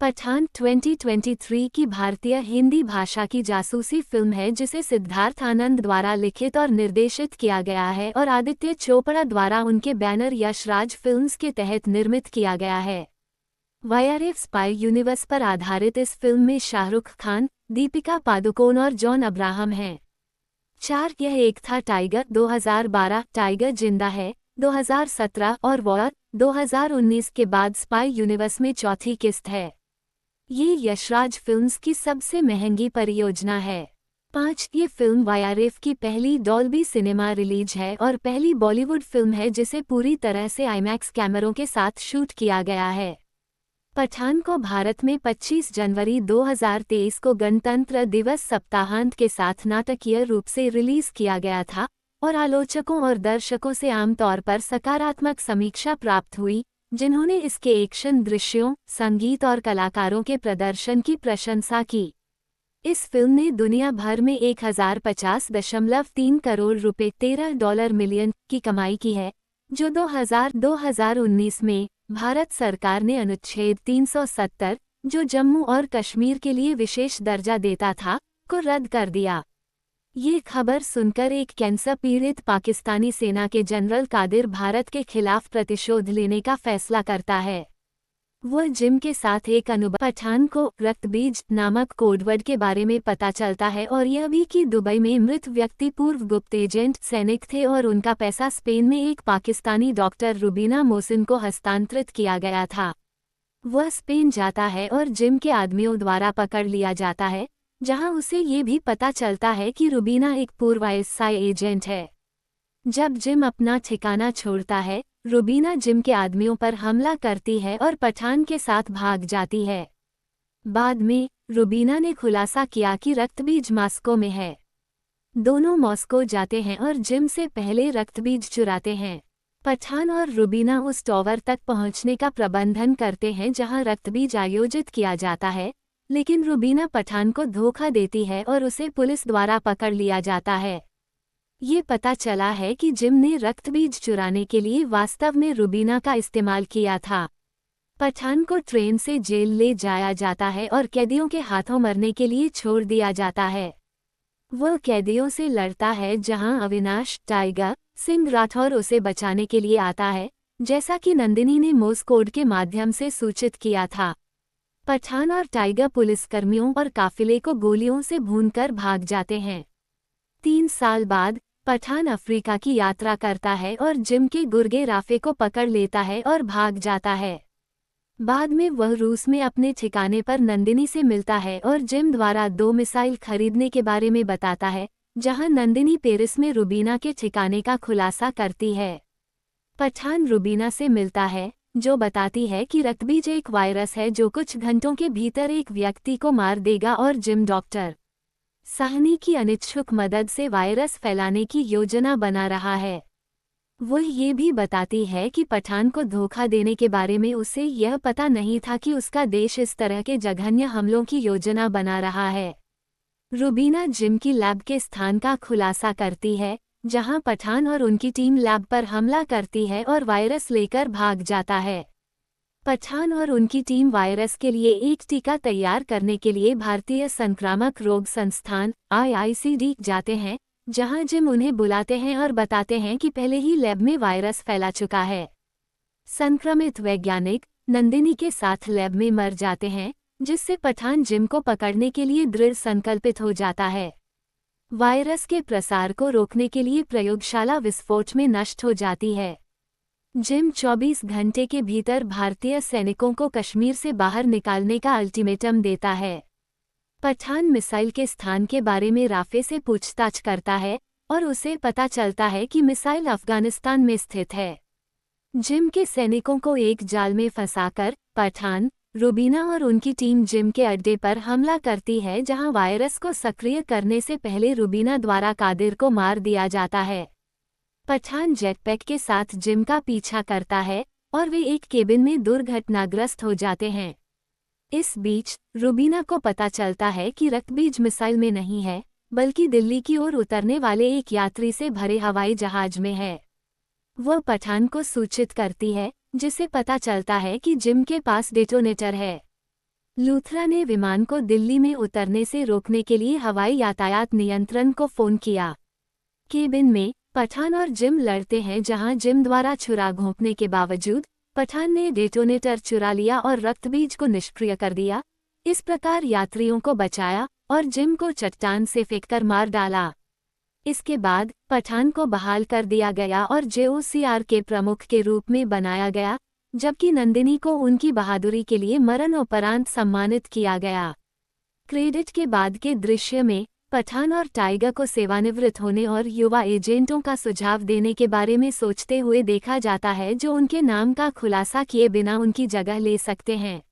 पठान 2023 की भारतीय हिंदी भाषा की जासूसी फिल्म है जिसे सिद्धार्थ आनंद द्वारा लिखित और निर्देशित किया गया है और आदित्य चोपड़ा द्वारा उनके बैनर यशराज फिल्म्स के तहत निर्मित किया गया है। वाईआरएफ स्पाई यूनिवर्स पर आधारित इस फिल्म में शाहरुख खान, दीपिका पादुकोण और जॉन अब्राहम हैं। 4 यह एक था टाइगर 2012, टाइगर जिंदा है 2017 और वॉर 2019 के बाद स्पाई यूनिवर्स में चौथी किस्त है। ये यशराज फिल्म्स की सबसे महंगी परियोजना है। 5 ये फिल्म वाईआरएफ की पहली डॉल्बी सिनेमा रिलीज है और पहली बॉलीवुड फिल्म है जिसे पूरी तरह से आईमैक्स कैमरों के साथ शूट किया गया है। पठान को भारत में 25 जनवरी 2023 को गणतंत्र दिवस सप्ताहांत के साथ नाटकीय रूप से रिलीज किया गया था और आलोचकों और दर्शकों से आमतौर पर सकारात्मक समीक्षा प्राप्त हुई, जिन्होंने इसके एक्शन दृश्यों, संगीत और कलाकारों के प्रदर्शन की प्रशंसा की। इस फिल्म ने दुनिया भर में 1050.3 करोड़ रुपए $13 मिलियन की कमाई की है, जो 2019 में भारत सरकार ने अनुच्छेद 370, जो जम्मू और कश्मीर के लिए विशेष दर्जा देता था, को रद्द कर दिया। ये खबर सुनकर एक कैंसर पीड़ित पाकिस्तानी सेना के जनरल कादिर भारत के खिलाफ प्रतिशोध लेने का फैसला करता है। वह जिम के साथ एक अनुभव पठान को रक्तबीज नामक कोडवर्ड के बारे में पता चलता है और यह भी कि दुबई में मृत व्यक्ति पूर्व गुप्त एजेंट सैनिक थे और उनका पैसा स्पेन में एक पाकिस्तानी डॉक्टर रुबीना मोहसिन को हस्तांतरित किया गया था। वह स्पेन जाता है और जिम के आदमियों द्वारा पकड़ लिया जाता है, जहां उसे ये भी पता चलता है कि रुबीना एक पूर्व आईएसआई एजेंट है। जब जिम अपना ठिकाना छोड़ता है, रुबीना जिम के आदमियों पर हमला करती है और पठान के साथ भाग जाती है। बाद में रुबीना ने खुलासा किया कि रक्तबीज मॉस्को में है। दोनों मॉस्को जाते हैं और जिम से पहले रक्तबीज चुराते हैं। पठान और रुबीना उस टॉवर तक पहुंचने का प्रबंधन करते हैं जहां रक्तबीज आयोजित किया जाता है, लेकिन रुबीना पठान को धोखा देती है और उसे पुलिस द्वारा पकड़ लिया जाता है। ये पता चला है कि जिम ने रक्तबीज चुराने के लिए वास्तव में रुबीना का इस्तेमाल किया था। पठान को ट्रेन से जेल ले जाया जाता है और कैदियों के हाथों मरने के लिए छोड़ दिया जाता है। वह कैदियों से लड़ता है जहां अविनाश टाइगर सिंह राठौर उसे बचाने के लिए आता है, जैसा कि नंदिनी ने मोर्स कोड के माध्यम से सूचित किया था। पठान और टाइगर पुलिसकर्मियों और काफिले को गोलियों से भूनकर भाग जाते हैं। 3 साल बाद पठान अफ्रीका की यात्रा करता है और जिम के गुर्गे राफे को पकड़ लेता है और भाग जाता है। बाद में वह रूस में अपने ठिकाने पर नंदिनी से मिलता है और जिम द्वारा 2 मिसाइल खरीदने के बारे में बताता है, जहां नंदिनी पेरिस में रुबीना के ठिकाने का खुलासा करती है। पठान रुबीना से मिलता है, जो बताती है कि रक्तबीज एक वायरस है जो कुछ घंटों के भीतर एक व्यक्ति को मार देगा और जिम डॉक्टर साहनी की अनिच्छुक मदद से वायरस फैलाने की योजना बना रहा है। वह ये भी बताती है कि पठान को धोखा देने के बारे में उसे यह पता नहीं था कि उसका देश इस तरह के जघन्य हमलों की योजना बना रहा है। रुबीना जिम की लैब के स्थान का खुलासा करती है, जहां पठान और उनकी टीम लैब पर हमला करती है और वायरस लेकर भाग जाता है। पठान और उनकी टीम वायरस के लिए एक टीका तैयार करने के लिए भारतीय संक्रामक रोग संस्थान (IICD) जाते हैं, जहां जिम उन्हें बुलाते हैं और बताते हैं कि पहले ही लैब में वायरस फैला चुका है। संक्रमित वैज्ञानिक नंदिनी के साथ लैब में मर जाते हैं, जिससे पठान जिम को पकड़ने के लिए दृढ़ संकल्पित हो जाता है। वायरस के प्रसार को रोकने के लिए प्रयोगशाला विस्फोट में नष्ट हो जाती है। जिम 24 घंटे के भीतर भारतीय सैनिकों को कश्मीर से बाहर निकालने का अल्टीमेटम देता है। पठान मिसाइल के स्थान के बारे में राफे से पूछताछ करता है और उसे पता चलता है कि मिसाइल अफगानिस्तान में स्थित है। जिम के सैनिकों को एक जाल में फंसाकर पठान, रुबीना और उनकी टीम जिम के अड्डे पर हमला करती है, जहां वायरस को सक्रिय करने से पहले रुबीना द्वारा कादिर को मार दिया जाता है। पठान जेटपैक के साथ जिम का पीछा करता है और वे एक केबिन में दुर्घटनाग्रस्त हो जाते हैं। इस बीच रुबीना को पता चलता है कि रक्तबीज मिसाइल में नहीं है, बल्कि दिल्ली की ओर उतरने वाले एक यात्री से भरे हवाई जहाज में है। वह पठान को सूचित करती है, जिसे पता चलता है कि जिम के पास डेटोनेटर है। लूथरा ने विमान को दिल्ली में उतरने से रोकने के लिए हवाई यातायात नियंत्रण को फोन किया। केबिन में पठान और जिम लड़ते हैं, जहां जिम द्वारा छुरा घोंपने के बावजूद पठान ने डेटोनेटर चुरा लिया और रक्तबीज को निष्क्रिय कर दिया। इस प्रकार यात्रियों को बचाया और जिम को चट्टान से फेंककर मार डाला। इसके बाद पठान को बहाल कर दिया गया और जेओसीआर के प्रमुख के रूप में बनाया गया, जबकि नंदिनी को उनकी बहादुरी के लिए मरणोपरांत सम्मानित किया गया। क्रेडिट के बाद के दृश्य में पठान और टाइगर को सेवानिवृत्त होने और युवा एजेंटों का सुझाव देने के बारे में सोचते हुए देखा जाता है, जो उनके नाम का खुलासा किए बिना उनकी जगह ले सकते हैं।